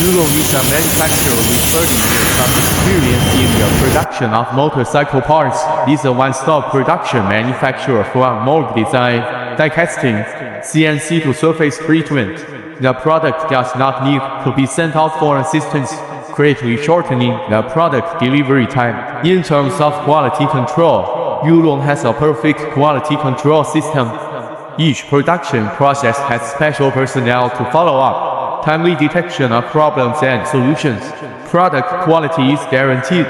Yulong is a manufacturer with 30 years of experience in the production of motorcycle parts. It is a one-stop production manufacturer for mold design, die casting, CNC to surface treatment. The product does not need to be sent out for assistance, greatly shortening the product delivery time. In terms of quality control, Yulong has a perfect quality control system. Each production process has special personnel to follow up, timely detection of problems and solutions. Product quality is guaranteed.